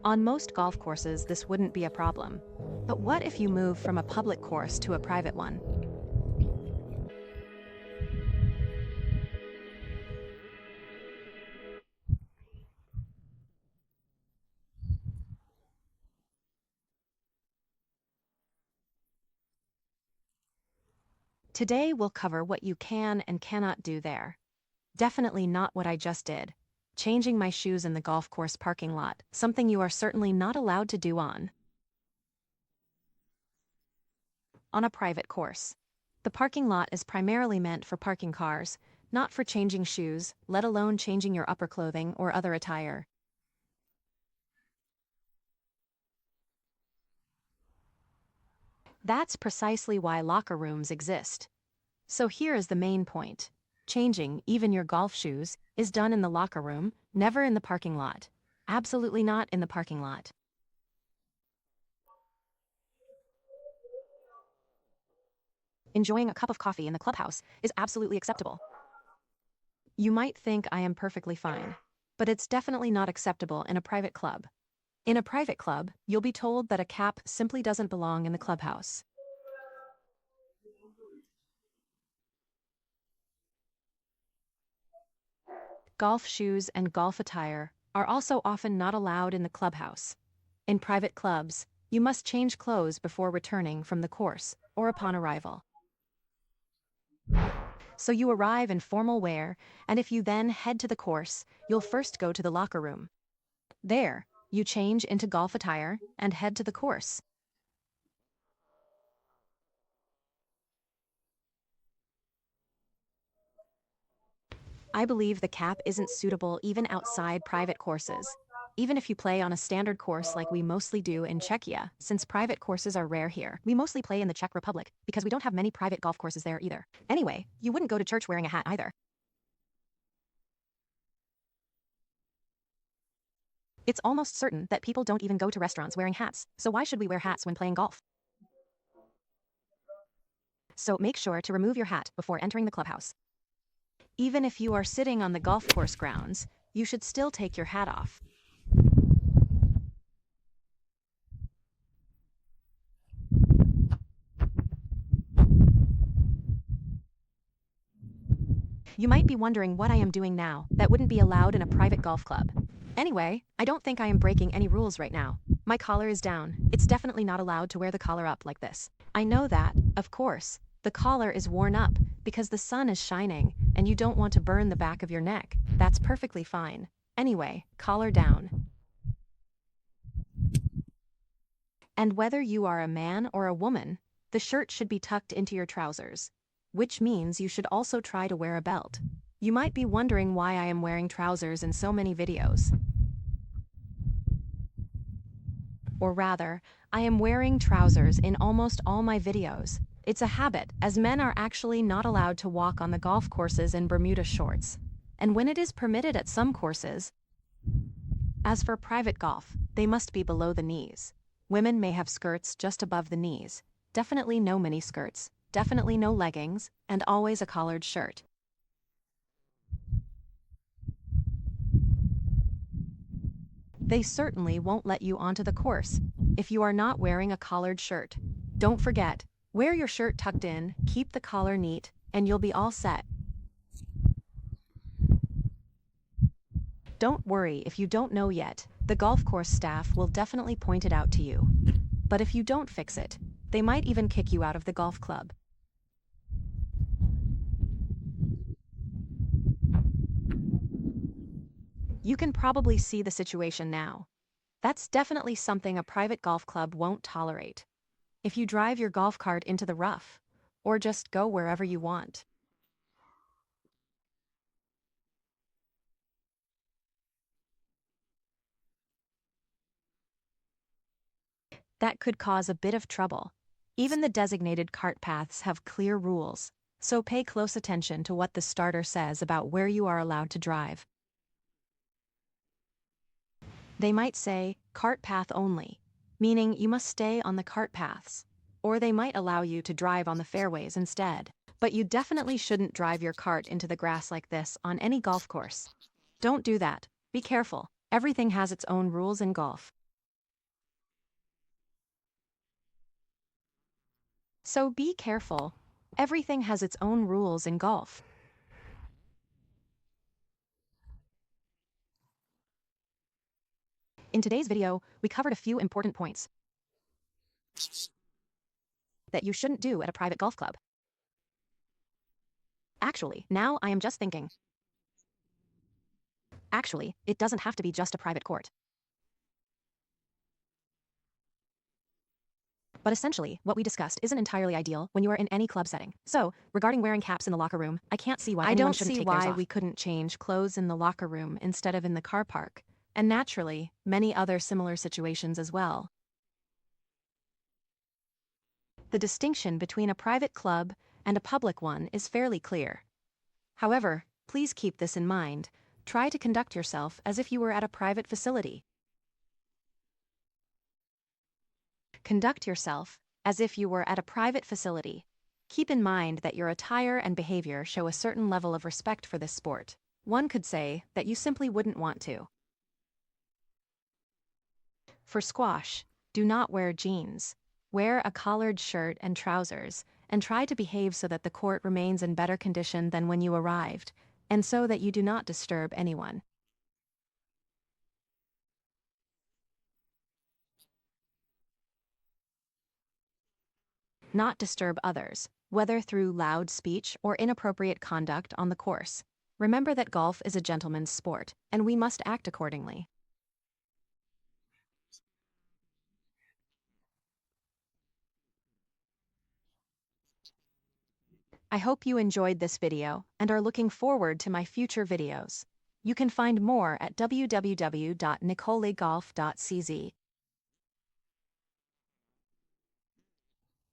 On most golf courses, this wouldn't be a problem. But what if you move from a public course to a private one? Today, we'll cover what you can and cannot do there. Definitely not what I just did. Changing my shoes in the golf course parking lot, something you are certainly not allowed to do on a private course. The parking lot is primarily meant for parking cars, not for changing shoes, let alone changing your upper clothing or other attire. That's precisely why locker rooms exist. So here is the main point. Changing, even your golf shoes, is done in the locker room, never in the parking lot. Absolutely not in the parking lot. Enjoying a cup of coffee in the clubhouse is absolutely acceptable. You might think I am perfectly fine, but it's definitely not acceptable in a private club. In a private club, you'll be told that a cap simply doesn't belong in the clubhouse. Golf shoes and golf attire are also often not allowed in the clubhouse. In private clubs, you must change clothes before returning from the course or upon arrival. So you arrive in formal wear, and if you then head to the course, you'll first go to the locker room. There, you change into golf attire and head to the course. I believe the cap isn't suitable even outside private courses. Even if you play on a standard course like we mostly do in Czechia, since private courses are rare here. We mostly play in the Czech Republic because we don't have many private golf courses there either. Anyway, you wouldn't go to church wearing a hat either. It's almost certain that people don't even go to restaurants wearing hats, so why should we wear hats when playing golf? So make sure to remove your hat before entering the clubhouse. Even if you are sitting on the golf course grounds, you should still take your hat off. You might be wondering what I am doing now that wouldn't be allowed in a private golf club. Anyway, I don't think I am breaking any rules right now. My collar is down. It's definitely not allowed to wear the collar up like this. I know that, of course. The collar is worn up because the sun is shining and you don't want to burn the back of your neck. That's perfectly fine. Anyway, collar down. And whether you are a man or a woman, the shirt should be tucked into your trousers, which means you should also try to wear a belt. You might be wondering why I am wearing trousers in so many videos. Or rather, I am wearing trousers in almost all my videos. It's a habit, as men are actually not allowed to walk on the golf courses in Bermuda shorts. And when it is permitted at some courses, as for private golf, they must be below the knees. Women may have skirts just above the knees. Definitely no mini skirts, definitely no leggings, and always a collared shirt. They certainly won't let you onto the course if you are not wearing a collared shirt. Don't forget, wear your shirt tucked in, keep the collar neat, and you'll be all set. Don't worry if you don't know yet, the golf course staff will definitely point it out to you. But if you don't fix it, they might even kick you out of the golf club. You can probably see the situation now. That's definitely something a private golf club won't tolerate. If you drive your golf cart into the rough, or just go wherever you want. That could cause a bit of trouble. Even the designated cart paths have clear rules, so pay close attention to what the starter says about where you are allowed to drive. They might say, cart path only, meaning you must stay on the cart paths, or they might allow you to drive on the fairways instead. But you definitely shouldn't drive your cart into the grass like this on any golf course. Don't do that. Be careful. Everything has its own rules in golf. So be careful. Everything has its own rules in golf. In today's video, we covered a few important points that you shouldn't do at a private golf club. Actually, now I am just thinking. Actually, it doesn't have to be just a private court. But essentially, what we discussed isn't entirely ideal when you are in any club setting. So, regarding wearing caps in the locker room, I can't see why anyone shouldn't take theirs off. I don't see why we couldn't change clothes in the locker room instead of in the car park. And naturally, many other similar situations as well. The distinction between a private club and a public one is fairly clear. However, please keep this in mind. Try to conduct yourself as if you were at a private facility. Conduct yourself as if you were at a private facility. Keep in mind that your attire and behavior show a certain level of respect for this sport. One could say that you simply wouldn't want to. For squash, do not wear jeans. Wear a collared shirt and trousers, and try to behave so that the court remains in better condition than when you arrived, and so that you do not disturb anyone. Not disturb others, whether through loud speech or inappropriate conduct on the course. Remember that golf is a gentleman's sport, and we must act accordingly. I hope you enjoyed this video and are looking forward to my future videos. You can find more at www.nicolegolf.cz.